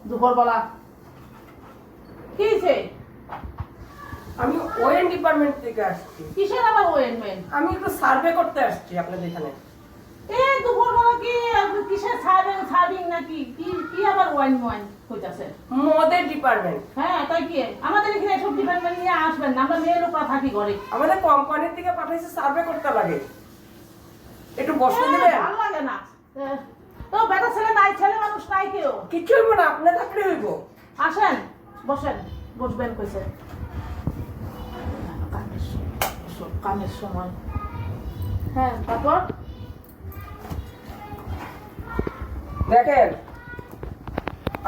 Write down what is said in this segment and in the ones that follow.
দুপুরবেলা কি হয়েছে? আমি ওয়েন ডিপার্টমেন্ট থেকে আসছি। কিসের আবার ওয়েন মেন? আমি একটু সার্ভে করতে আসছি আপনাদের এখানে। দুপুরবেলা কি কিসের সার্ভিং নাকি কি কি আবার ওয়েন ওয়েন কইতাছে? মদের ডিপার্টমেন্ট। হ্যাঁ তাই কি আমাদের এখানে সব ডিপার্টমেন্ট নিয়ে আসবেন না, আমরা মেয়ে লোকরা থাকি ঘরে। আমাদের কোম্পানির থেকে পাঠাইছে সার্ভে করতে লাগে, একটু বসতে দিবেন? ভালো লাগে না তো, বেটা ছেলে নাই, ছেলে মানুষ নাই কেউ। কিছু হইব না, আপনি থাকলে হইব। আসেন বসেন, বসবেন কইছে কামের সময়। হ্যাঁ তারপর দেখেন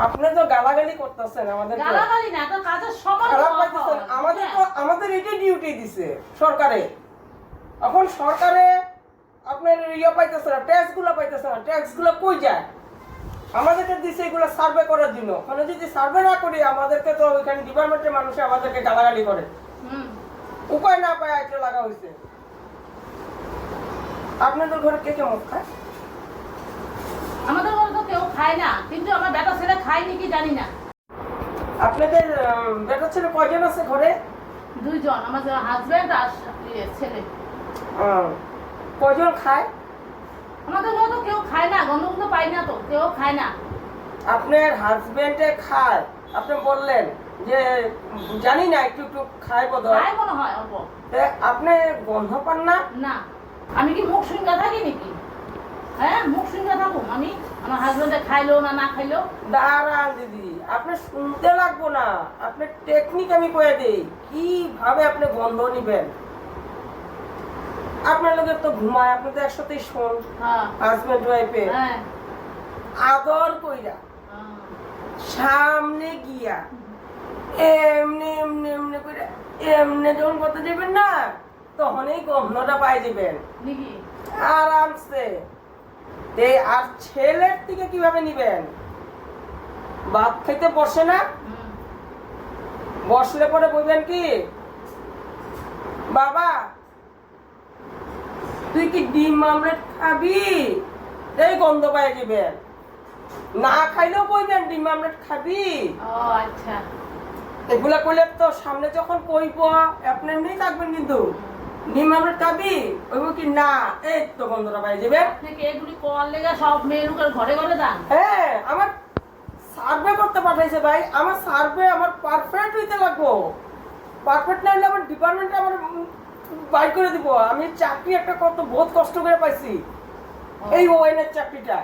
আপনি তো গালাগালি করতেছেন আমাদের, গালাগালি না তো কাজের সময় খারাপ পাইতেছেন আমাদের। তো আমাদের এটাই ডিউটি দিছে সরকারে। এখন সরকারে আপনার ইয়ে পাইতেছে না, ট্যাক্স গুলো পাইতেছে না। ট্যাক্স গুলো কই যায়? আমাদেরকে দিছে এগুলো সার্ভে করার জন্য। মানে যদি সার্ভে না করি আমাদেরকে তো ওইখানে ডিপার্টমেন্টের মানুষ আমাদেরকে গালাগালি করে। উপায় না পায় এটা লাগা হয়েছে। আপনাদের ঘরে কে কে মদ খায়? আমাদের ঘরে তো কেউ খায় না, কিন্তু আমার বেটা ছেলে খায় নাকি জানি না। আপনাদের বেটা ছেলে কয়জন আছে ঘরে? দুইজন, আমাদের হাজবেন্ড আর ছেলে। কয়জন খায়? আমাদের ঘরে তো কেউ খায় না, গন্ধ গন্ধ পাই না তো, কেউ খায় না। আপনার হাজবেন্ডে খায়, আপনি বললেন যে জানি না একটু একটু খায় বোধহয়। খায় মনে হয় অল্প। আপনি গন্ধ পান না? না, আমি কি মুখ শুনতে থাকি নাকি? হ্যাঁ মুখ শুনতে থাকুন আমি? আমার হাজবেন্ডে খাইলো না না খাইলো? দাঁড়ান দিদি, আপনি শুনতে লাগবো না, আপনার টেকনিক আমি কয়ে দিই কিভাবে আপনি গন্ধ নিবেন। আপনার লোকের তো ঘুমায়, আপনি তো একসাথেই শোন হাজবেন্ড ওয়াইফে। আদর কইরা সামনে গিয়া এমনি এমনি এমনি করে এমনি যখন করতে যাবেন না, তখন এই গন্ধটা পাই যাবেন আরামসে। আর ছেলের থেকে কিভাবে নিবেন? ভাত খাইতে বসে না, বসলে পরে বলবেন কি, বাবা তুই কি ডিম আমলেট খাবি? এই গন্ধ পাই যাবেন। না খাইলেও বলবেন ডিম আমলেট খাবি। আচ্ছা, এগুলা কইলে তো সামনে যখন কইব আপনি এমনি থাকবেন, কিন্তু ডিম আমলেট খাবি ওইব কি না, এই তো গন্ধটা পাই যাবে। নাকি এগুলি কল লেগে সব মেয়ে লোকের ঘরে ঘরে দান? হ্যাঁ, আমার সার্ভে করতে পাঠাইছে ভাই। আমার সার্ভে আমার পারফেক্ট হইতে লাগবো। পারফেক্ট না হলে আমার ডিপার্টমেন্টে আমার বাইর করে দিব। আমি চাকরি একটা কত বহুত কষ্ট করে পাইছি, এই ওয়েনের চাকরিটা।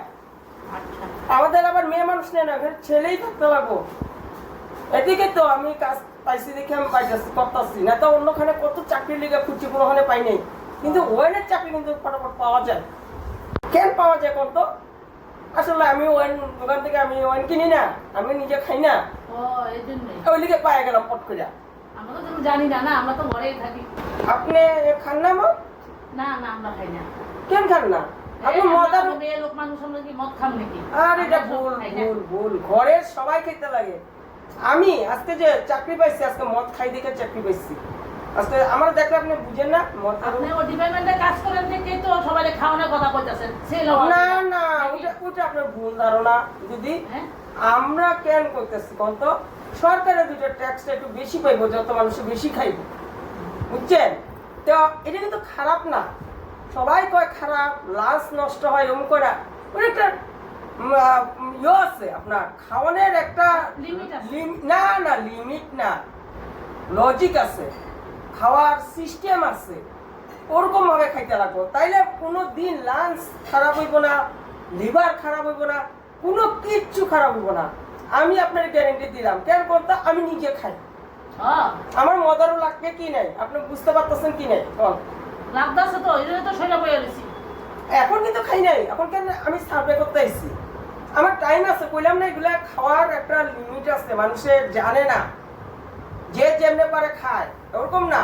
আমাদের আবার মেয়ে মানুষ নেই না, ছেলেই থাকতে লাগবো। এদিকে তো আমি কাজ পাইছি দেখে আমি পাইতেছি করতেছি, না তো অন্যখানে কত চাকরি লিগে খুঁজছি, কোনোখানে পাই নাই। কিন্তু ওয়েনের চাকরি কিন্তু ফটাফট পাওয়া যায়। কেন পাওয়া যায় কত? আসলে আমি ওয়েন দোকান থেকে আমি ওয়েন কিনি না, আমি নিজে খাই না, ওই লিগে পাই গেলাম পট করে। আমরা তো জানি না, না আমরা তো ঘরেই থাকি। আপনি খান না মদ? না না আমরা খাই না। কেন খান না? আপনি মদ আর মেয়ে লোক মানুষ আমরা কি মদ খাম নাকি? আর এটা ভুল ভুল ভুল। ঘরের সবাই খেতে লাগে। আমি আজকে যে চাকরি পাইছি, আজকে মদ খাই দেখে চাকরি পাইছি। আজকে আমার দেখলে আপনি বুঝেন না মদ? আপনি ওই ডিপার্টমেন্টে কাজ করেন দেখে তো সবাই খাওয়ানোর কথা কইতাছেন। না না, ওটা আপনার ভুল ধারণা দিদি। আমরা কেন করতেছি কোন তো, সরকারের দুটো ট্যাক্সটা একটু বেশি পাইবো, যত মানুষ বেশি খাইব, বুঝছেন? তো এটা কিন্তু খারাপ না। সবাই কয় খারাপ, লাঞ্চ নষ্ট হয় এমন করে। ওর একটা ইয়ে আছে, আপনার খাওয়ানোর একটা না না লিমিট না, লজিক আছে, খাওয়ার সিস্টেম আছে। ওরকম ভাবে খাইতে লাগবো, তাইলে কোনো দিন লাঞ্চ খারাপ হইব না, লিভার খারাপ হইব না, কোনো কিচ্ছু খারাপ হইব না। আমি আপনার গ্যারেন্টি দিলাম। কেন বলতো, আমি নিজে খাই, আমার মজারও লাগবে কি নাই, আপনি বুঝতে পারতেছেন কি নাই? লাগতাছে তো, এই তো সেটা বইয়া দিছি। এখন কিন্তু খাই নাই, এখন কেন আমি সার্ভে করতে আইছি। আমার টাইম আছে, কইলাম না এগুলা খাওয়ার একটা লিমিট আছে, মানুষের জানে না, যে যেমনে পারে খায়, ওরকম না।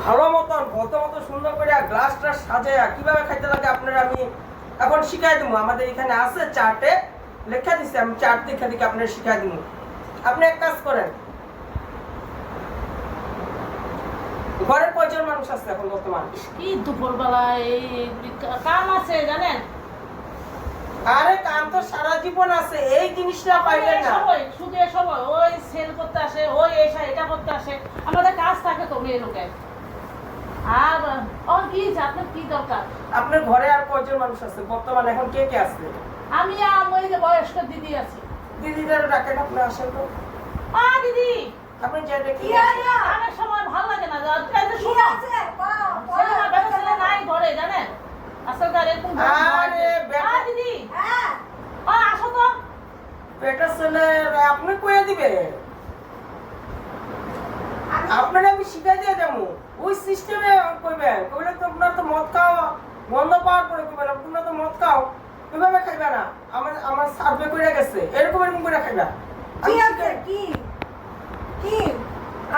ভালো মতন ভত মতো সুন্দর করে গ্লাস টাস সাজায়া কিভাবে খাইতে লাগে আপনার আমি এখন শিখাই দিব। আমাদের এখানে আছে চার্টে লেখা দিচ্ছে, আমি চার্ট দেখে দেখে আপনার শিখাই দিব। আপনি এক কাজ করেন, ঘরের কয়জন মানুষ আছে এখন বর্তমান? কি দুপুরবেলা এই কাম আছে জানেন? আরে কাম তো সারা জীবন আছে, এই জিনিসটা পাইবেন না। সুখে সময় ওই সেল করতে আসে, ওই এটা করতে আসে, আমাদের কাজ থাকে তো মেয়ে লোকের। আর কি আপনার কি দরকার? আপনার ঘরে আর কয়জন মানুষ আছে বর্তমানে, এখন কে কে আছে? আমি ওই যে বয়স্ক দিদি আছে। দিদিদের ডাকেন, আপনি আসেন তো। দিদি আপনি যে দেখি অনেক সময় ভালো লাগে না, শুনো ছেলে নাই ঘরে জানেন, আজকালকার এরকম দিদি আসো তো। বেটা ছেলে আপনি কইয়া দিবে, আপনারা আমি শিখাই দিয়ে যাবো ওই সিস্টেমে কইবেন। কইলে তো আপনার তো মদ খাওয়া বন্ধ পাওয়ার পরে কইবেন আপনারা তো মদ খাও, কিভাবে খাইবে না? আমার সার্ভে করে গেছে এরকম করে খাইবা।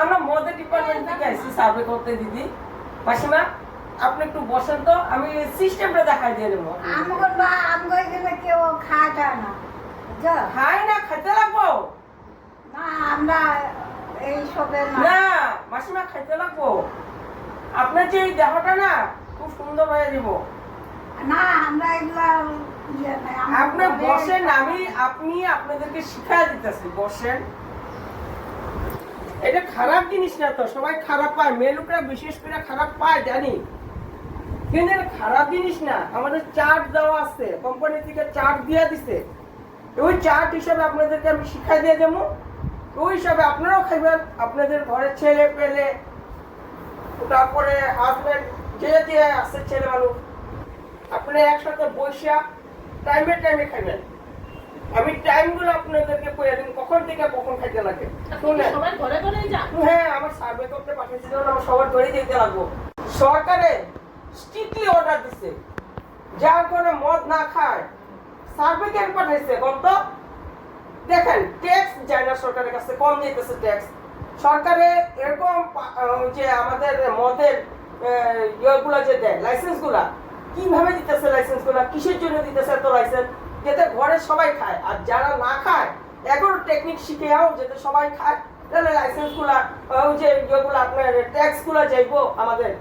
আমরা মদের ডিপার্টমেন্ট থেকে আসছি সার্ভে করতে। দিদি মাসিমা আপনি একটু বসেন তো, আমি সিস্টেমটা দেখাই দিয়ে দেবো। কেউ খায় না, খাই না, খাইতে লাগবো না আমরা এইসবের না মাসিমা, খাইতে লাগবো। আপনার যে এই দেহটা না খুব সুন্দর হয়ে দিব। না আমরা এগুলা আপনি বসেন, আপনি আপনাদেরকে শিখাই দিতেছি, বসেন। এটা খারাপ জিনিস না তো, সবাই খারাপ পায়, মেয়ে লোকরা বিশেষ করে খারাপ পায় জানি, কিন্তু এটা খারাপ জিনিস না। আমাদের চার্ট দেওয়া আছে, কোম্পানি থেকে চার্ট দিয়ে দিছে, ওই চার্ট হিসাবে আপনাদেরকে আমি শিখাই দিয়ে যাবো। ওই হিসাবে আপনারাও খাইবেন, আপনাদের ঘরের ছেলে পেলে, তারপরে হাজবেন্ড যে আছে ছেলে মানুষ, আপনারা একসাথে বসিয়া টাইমে খাইবেন। আমি টাইমগুলো আপনাদেরকে কইয়া দিন, কখন থেকে কখন খাইতে লাগে। হ্যাঁ, আমার সার্ভে করতে পাঠিয়েছিল, আমার সবার ধরে দিতে লাগবো। সরকারে স্ট্রিক্টলি অর্ডার দিচ্ছে, যার কোনো মদ না খায় সার্ভে কেন পাঠাইছে কত দেখেন। ট্যাক্স যায় না সরকারের কাছে, কম দিতেছে ট্যাক্স। সরকারে এরকম যে আমাদের মদের ইয়েগুলো যে দেয় লাইসেন্সগুলা, কিভাবে দিতেছে লাইসেন্সগুলা, কিসের জন্য দিতেছে এত লাইসেন্স? যাতে ঘরে সবাই খায়, আর যারা না খায় এগুলো টেকনিক শিখে আও যাতে সবাই খায়, তাহলে লাইসেন্সগুলা ওই যে ইয়েগুলো আপনার ট্যাক্সগুলো যাইবো আমাদের,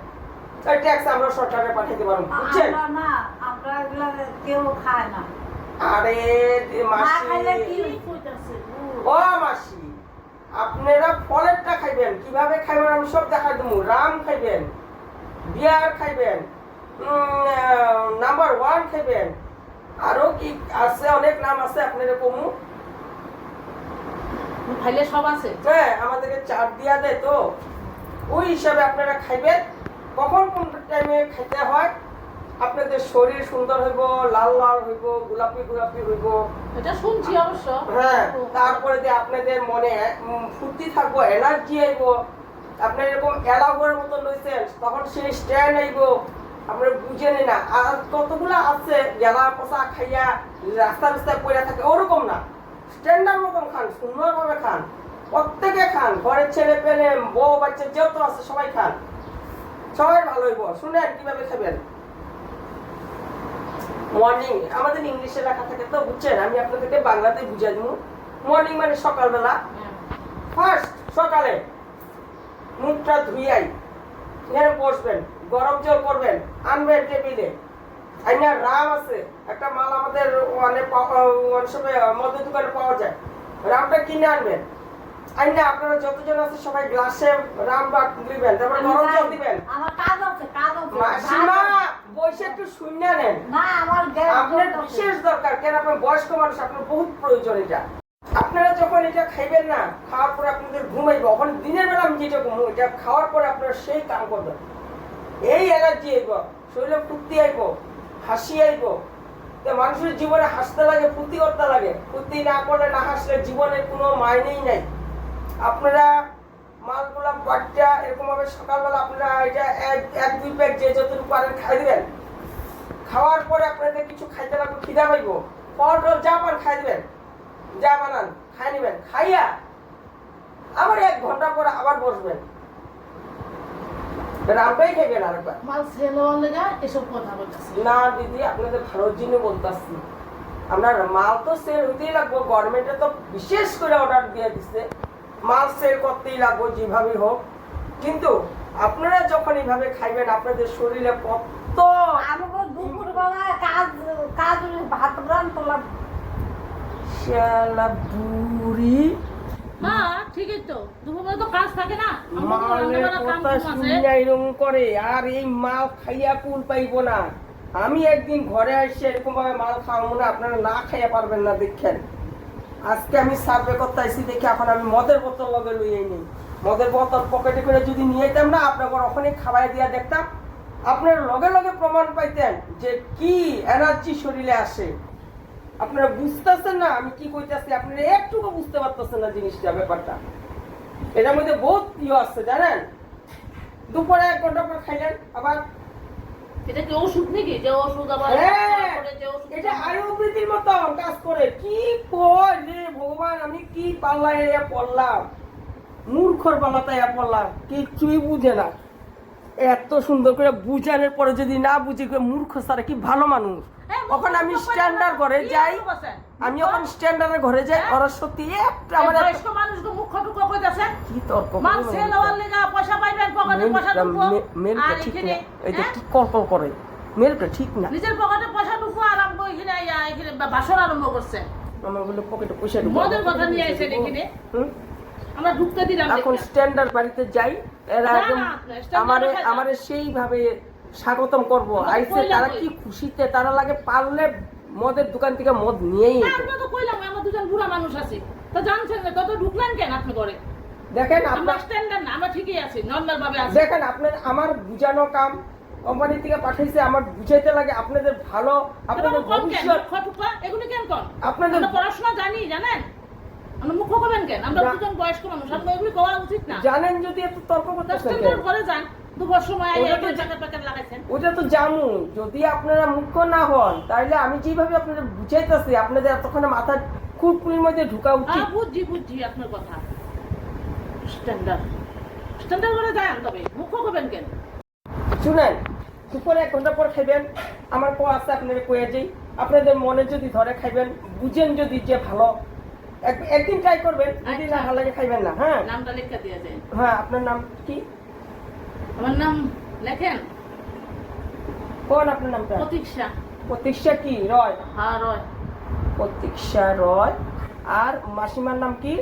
ওই ট্যাক্স আমরা সরকারে পাঠাইতে পারবো, বুঝছেন? না আমরা এগুলা কেউ খায় না। আরে মাসি, ও মাসি, আপনারা ফলেরটা খাইবেন, কিভাবে খাইবেন আমি সব দেখাই দেবো। রাম খাইবেন, বিয়ার খাইবেন, নাম্বার 1 খাইবেন, আরো কি আছে অনেক নাম আছে, আপনারা কমু খাইলে সব আছে। হ্যাঁ, আমাদেরকে চার দিয়া দেয় তো, ওই হিসাবে আপনারা খাইবেন। কখন কোন টাইমে খাইতে হয়, আপনাদের শরীর সুন্দর হইব, লাল লাল হইব, গোলাপি হইব, এটা শুনছি অবশ্য। হ্যাঁ, তারপরে যে আপনাদের মনে ফুর্তি থাকবো, এনার্জি আইব, আপনার এরকম এলাগোর মতো লইছেন, তখন সেই স্ট্যান্ড আইব, আপনারা বুঝেন না। আর কতগুলো আছে গেলা পচা খাইয়া রাস্তায় পড়ে থাকে, ওরকম না, স্ট্যান্ডার্ড মতন খান, সুন্দরভাবে খান, প্রত্যেকে খান, ঘরের ছেলে পেলে বউ বাচ্চা যত আছে সবাই খান, সবাই ভালো হইব। শুনেন কিভাবে খাবেন। মর্নিং আমাদের ইংলিশে লেখা থাকে তো, বুঝছেন? আমি আপনাদেরকে বাংলাতে বুঝাই দেবো। মর্নিং মানে সকালবেলা, ফার্স্ট সকালে মুখটা ধুইয়াই এখানে বসবেন, গরম জল করবেন, আনবেন টেবিলে। আইনা রাম আছে একটা মাল আমাদের অনেক সময় মদের দোকানে পাওয়া যায়, রামটা কিনে আনবেন। আইনা আপনারা যতজন আছে সবাই গ্লাসে রাম দিবেন, তারপরে গরম জল দিবেন। আমার কাজ আছে মাসিমা বসে একটু শুনে নেন, না আমার আপনার বিশেষ দরকার, কেন আপনার বয়স্ক মানুষ, আপনার বহুত প্রয়োজন এটা। আপনারা যখন এটা খাইবেন না, খাওয়ার পরে আপনাদের ঘুমাইব, ওখান দিনের বেলা আমি যেটা ঘুমো, এটা খাওয়ার পরে আপনারা সেই কাম করবেন, এই এনার্জি আইব, শরীরে ফুর্তি আইব, হাসি আইব। মানুষের জীবনে হাসতে লাগে, ফুর্তি করতে লাগে, ফুর্তি না করলে, না হাসলে জীবনের কোনো মাইনেই নাই। আপনারা মালগুলা বাচ্চা এরকম ভাবে সকালবেলা আপনারা এটা 1-2 প্যাক যে যতটুকু পারেন খাই দিবেন। খাওয়ার পরে আপনাদের কিছু খাইতে লাগবে, খিদা পাইব, ফল টল যা পান খাই দিবেন, যা বানান খাই নিবেন। খাইয়া আবার 1 ঘন্টা পরে আবার বসবেন, রামটাই খাইবেন আরেকবার। মাল সেল হলে যায় এসব কথা বলতেছি না দিদি, আপনাদের ভালোর জন্য বলতেছি। আপনার মাল তো সেল হইতেই লাগবো, গভর্নমেন্টে তো বিশেষ করে অর্ডার দিয়ে দিচ্ছে, মাল সেল করতেই লাগবো যেভাবেই হোক। কিন্তু আপনারা যখন এইভাবে খাইবেন, আপনাদের শরীরে তো আমাকে দুপুরবেলায় কাজ কাজ ভাত রান্না শালা বুড়ি হ্যাঁ ঠিকই তো দুপুরবেলা তো কাজ থাকে না আমরা তো মালের রান্নাবান্না কাম কথা আছে শুনিয়া এরকম করে আর এই মাল খাইয়া কুল পাইব না। আমি একদিন ঘরে আসছি এরকম ভাবে মাল খাওয়াবো না, আপনারা না খাইয়া পারবেন না। দেখেন আজকে আমি সার্ভে করতে আসছি দেখি এখন আমি মদের বোতল লগে লইয়াই নেই। মদের বোতল পকেটে করে যদি নিয়ে যেতাম না আপনাকে ওখানে খাওয়াই দিয়া দেখতাম, আপনার লগে লগে প্রমাণ পাইতেন যে কি এনার্জি শরীরে আসে। আপনারা বুঝতেছেন না আমি কি কইতাছি, আপনারা একটুকু বুঝতে পারতেছেন না জিনিসটা, ব্যাপারটা এটার মধ্যে বহুত ইয়ে আছে জানেন। দুপুরে 1 ঘন্টা পর খাইলেন আবার এটা কি ওষুধ নাকি যে ওষুধ আবার হ্যাঁ, করে যে ওষুধ এটা আয়ুর্বেদির মতো কাজ করে। কি কই রে ভগবান, আমি কি পাল্লা এরিয়া পড়লাম, মূর্খর পাল্লাতে পড়লাম, কিছুই বুঝে না। এত সুন্দর করে বুঝানোর পরে যদি না বুঝি মূর্খ সারা কি ভালো মানুষ। ওখানে আমি স্ট্যান্ডার্ড ঘরে যাই, আমি ওখানে স্ট্যান্ডার্ডের ঘরে যাই, ওরা সত্যি একটা আমার বয়স্ক মানুষকে মুখ টুকো কইতাছে কি তর্ক মান সেল হওয়ার লাগা পয়সা পাইবেন পকেটে পয়সা ঢুকবো মেলটা আর ঠিক এখানে না, এটা কি কল্পনা করে, মেলটা ঠিক না। নিজের পকেটে পয়সা ঢুকবো আর আমগো এখানে এখানে বাসর আরম্ভ করছে আমার বলে পকেটে পয়সা ঢুকবো, মদের কথা নিয়ে আইছে এখানে আমরা ঢুকতে দিলাম এখন স্ট্যান্ডার্ড বাড়িতে যাই, এরা না, একদম না, standard আমারে বাড়িতে যাই। আমারে সেইভাবে স্বাগতম করবো। আমরা আইছে কইলাম তারা কই। কি খুশিতে, তারা লাগে পারলে মদের দোকান থেকে মদ নিয়েই যেত। আমরা তো কইলাম আমরা দুজন বুড়া মানুষ আছি তো জানছেন না তত ঢুকলেন কেন আপনি করে দেখেন আমরা আপনার স্ট্যান্ডার্ড না আমরা ঠিকই আছি নরমাল ভাবে আছি দেখেন আপনার আমার বুঝানো কাম কোম্পানি থেকে পাঠাইছে, আমার বুঝাইতে লাগে আপনাদের ভালো, আপনাদের ভবিষ্যৎ, এগুলো কেন কর আপনাদের আমরা পড়াশোনা জানি জানেন আমরা মুখ করবেন কেন আমরা দুজন বয়স্ক মানুষ আমরা এগুলো করা উচিত না জানেন যদি এত তর্ক করতেছেন কেন? স্ট্যান্ডার্ড করে যান 2 বছর সময় আগে ওটা তো প্যাকেট প্যাকেট লাগাইছেন ওটা তো জামু, যদি আপনারা মুখ্য না হন তাহলে আমি যেভাবে আপনাদের বুঝাইতেছি আপনাদের এতক্ষণে মাথা খুবপুরির মধ্যে ঢুকা উচিত। বুঝছি আপনার কথা স্ট্যান্ডার্ড স্ট্যান্ডার্ড করে যান তবে মুখ করবেন কেন শুনেন দুপুরে 1 ঘন্টা পর খাইবেন, আমার কো আছে আপনারা কয়ে যাই, আপনাদের মনে যদি ধরে খাইবেন, বুঝেন যদি যে ভালো, একদিন ট্রাই করবেন, যদি না ভালো লাগে খাইবেন না। হ্যাঁ নামটা লেখা দিয়ে যায় হ্যাঁ, আপনার নাম কি? আমার নাম লেখেন কোন আপনার নামটা? প্রতীক্ষা প্রতীক্ষা কি রয়? হ্যাঁ রয় প্রতীক্ষা রয়। আর মাসিমার নাম কি?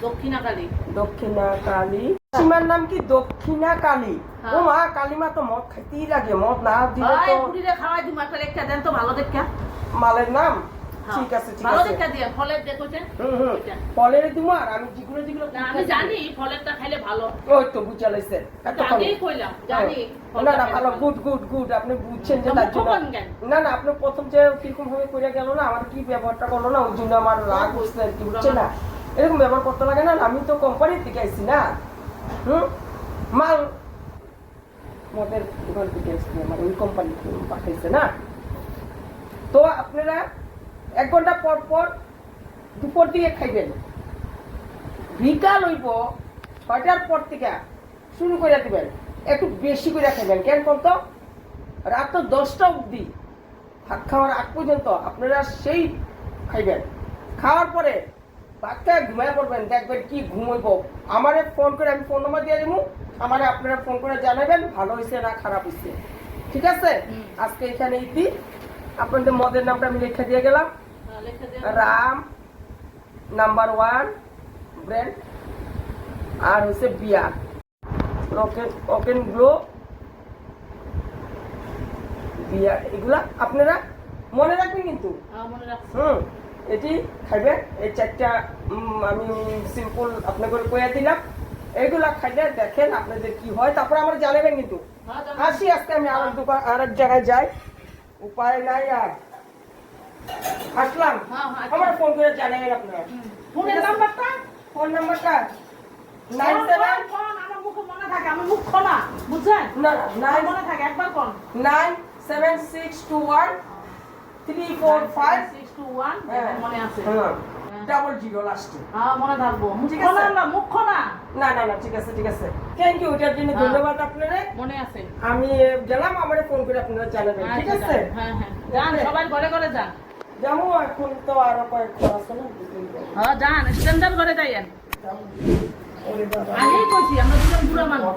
দক্ষিণা কালী দক্ষিণা কালী। মাসিমার নাম কি? দক্ষিণা কালী। হ্যাঁ। ও মা, কালীমা তো মদ খাইতেই লাগে, মদ না দিলে ওই তো পুরিরে খাওয়াই দিমু একটা লেখা দেন তো ভালো দেখা মালের নাম। হ্যাঁ, ঠিক আছে ঠিক ভালো আছে। দেখা দিয়ে ফলের দেখোছেন ফলের দিমু, আর আমি যেগুলো যেগুলো না আমি জানি ফলেরটা খাইলে ভালো ওই তো বুঝা লাইছে এতক্ষণ। আগেই কইলাম জানি না না ভালো, গুড গুড গুড, আপনি বুঝছেন যে তার জন্য। মুখ্য কেন? না না, আপনি প্রথম যে কিরকম ভাবে করে গেল না, আমার কি ব্যবহারটা করলো না, ওই জন্য আমার রাগ উঠছে আর কি, বুঝছে না? এরকম ব্যবহার করতে লাগে না, আমি তো কোম্পানি থেকে আইছি না। মাল মদের দোকান থেকে আইছি, আমার ওই কোম্পানি পাঠাইছে না। তো আপনারা 1 ঘন্টা পর পর দুপুর দিকে খাইবেন, বিকাল হইব 6টার পর থেকে শুরু করে দিবেন, একটু বেশি করে খাইবেন। কেন বলতো, রাত 10টা অবধি ভাত খাওয়ার আগ পর্যন্ত আপনারা সেই খাইবেন। খাওয়ার পরে বাচ্চা ঘুমায় পড়বেন, দেখবেন কি ঘুমাইব। আমারে ফোন করে, আমি ফোন নাম্বার দিয়ে দেবো, আমারে আপনারা ফোন করে জানাবেন ভালো হয়েছে না খারাপ হয়েছে। ঠিক আছে? আজকে এখানে ইতি, আপনাদের মদের নামটা আমি লিখে দিয়ে গেলাম। লেখা দিয়ে রাম নাম্বার 1 ব্র্যান্ড, আর হচ্ছে বিয়ার ওকেন গ্লো বিয়ার, এগুলা আপনারা মনে রাখবেন কিন্তু। মনে রাখছি এটি খাইবেন, এই 4টা আমি সিম্পল আপনাকে কয়ে দিলাম, এইগুলা খাইলে দেখেন আপনাদের কি হয়, তারপরে আমার জানাবেন কিন্তু। আসি আজকে আমি আর এক জায়গায় যাই, উপায় নাই আর আসলাম। আমার ফোন করে জানাবেন আপনারা ফোনের নাম্বারটা ফোন নাম্বারটা 97 আমার মুখে মনে থাকে আমি মুখ খোলা বুঝছেন না না মনে থাকে একবার কোন 97621 345 621 মনে আছে 00 লাস্টে। হ্যাঁ মনে থাকবো মুখ ঠিক খোলা আছে। না মুখ খোলা না না না, ঠিক আছে ঠিক আছে, থ্যাংক ইউ, এটার জন্য ধন্যবাদ আপনারা। মনে আছে আমি গেলাম, আমারে ফোন করে আপনারা জানাবেন। ঠিক আছে? হ্যাঁ হ্যাঁ যান সবাই ঘরে ঘরে যান, যেমন এখন তো আরো কয়েকটা আছে না, হ্যাঁ যান স্ট্যান্ডার্ড করে যাইয়েন ওরে বাবা, আগেই কইছি আমরা দুজন বুড়া মানুষ